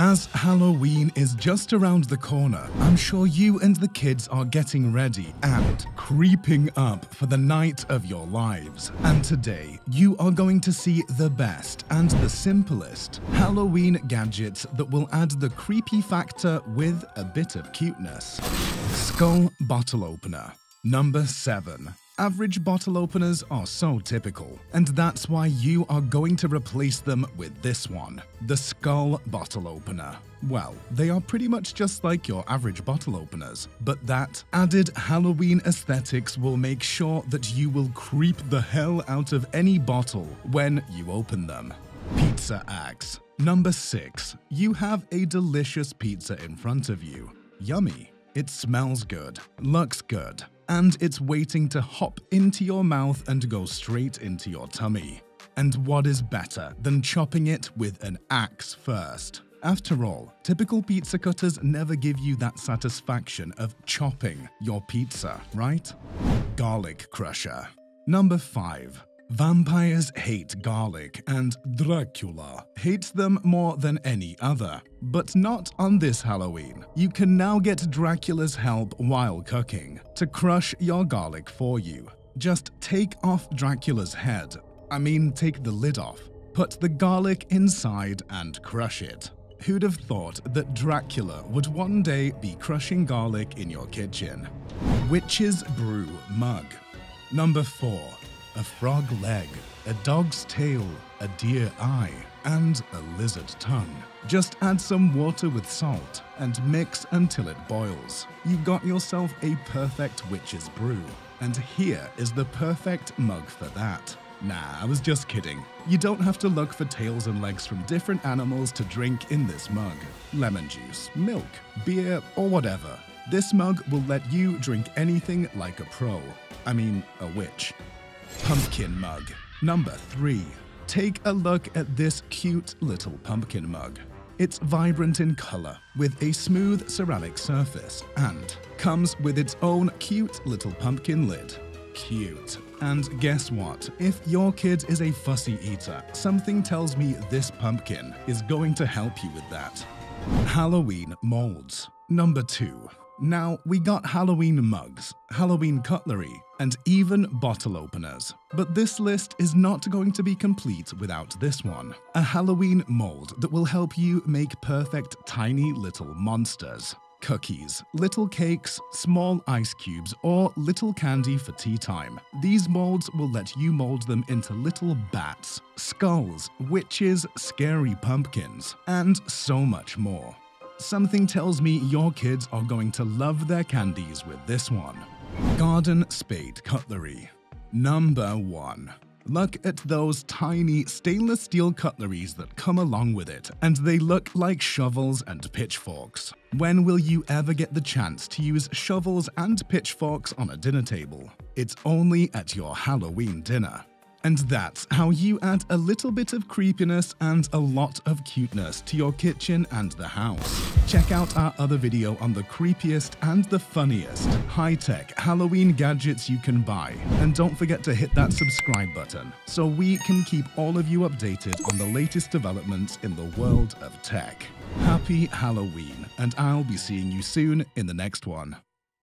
As Halloween is just around the corner, I'm sure you and the kids are getting ready and creeping up for the night of your lives. And today, you are going to see the best and the simplest Halloween gadgets that will add the creepy factor with a bit of cuteness. Skull Bottle Opener. Number 7. Average bottle openers are so typical, and that's why you are going to replace them with this one, the Skull Bottle Opener. Well, they are pretty much just like your average bottle openers, but that added Halloween aesthetics will make sure that you will creep the hell out of any bottle when you open them. Pizza Axe. Number 6. You have a delicious pizza in front of you. Yummy. It smells good, looks good, and it's waiting to hop into your mouth and go straight into your tummy. And what is better than chopping it with an axe first? After all, typical pizza cutters never give you that satisfaction of chopping your pizza, right? Garlic Crusher. Number 5. Vampires hate garlic, and Dracula hates them more than any other. But not on this Halloween. You can now get Dracula's help while cooking to crush your garlic for you. Just take off Dracula's head. Take the lid off. Put the garlic inside and crush it. Who'd have thought that Dracula would one day be crushing garlic in your kitchen? Witch's Brew Mug. Number 4. A frog leg, a dog's tail, a deer eye, and a lizard tongue. Just add some water with salt and mix until it boils. You got yourself a perfect witch's brew. And here is the perfect mug for that. Nah, I was just kidding. You don't have to look for tails and legs from different animals to drink in this mug. Lemon juice, milk, beer, or whatever. This mug will let you drink anything like a pro. A witch. Pumpkin Mug. Number 3. Take a look at this cute little pumpkin mug. It's vibrant in color, with a smooth ceramic surface, and comes with its own cute little pumpkin lid. Cute. And guess what? If your kid is a fussy eater, something tells me this pumpkin is going to help you with that. Halloween Molds. Number 2. Now, we got Halloween mugs, Halloween cutlery, and even bottle openers. But this list is not going to be complete without this one. A Halloween mold that will help you make perfect tiny little monsters. Cookies, little cakes, small ice cubes, or little candy for tea time. These molds will let you mold them into little bats, skulls, witches, scary pumpkins, and so much more. Something tells me your kids are going to love their candies with this one. Garden Spade Cutlery. Number 1. Look at those tiny stainless steel cutleries that come along with it, and they look like shovels and pitchforks. When will you ever get the chance to use shovels and pitchforks on a dinner table? It's only at your Halloween dinner. And that's how you add a little bit of creepiness and a lot of cuteness to your kitchen and the house. Check out our other video on the creepiest and the funniest high-tech Halloween gadgets you can buy. And don't forget to hit that subscribe button so we can keep all of you updated on the latest developments in the world of tech. Happy Halloween, and I'll be seeing you soon in the next one.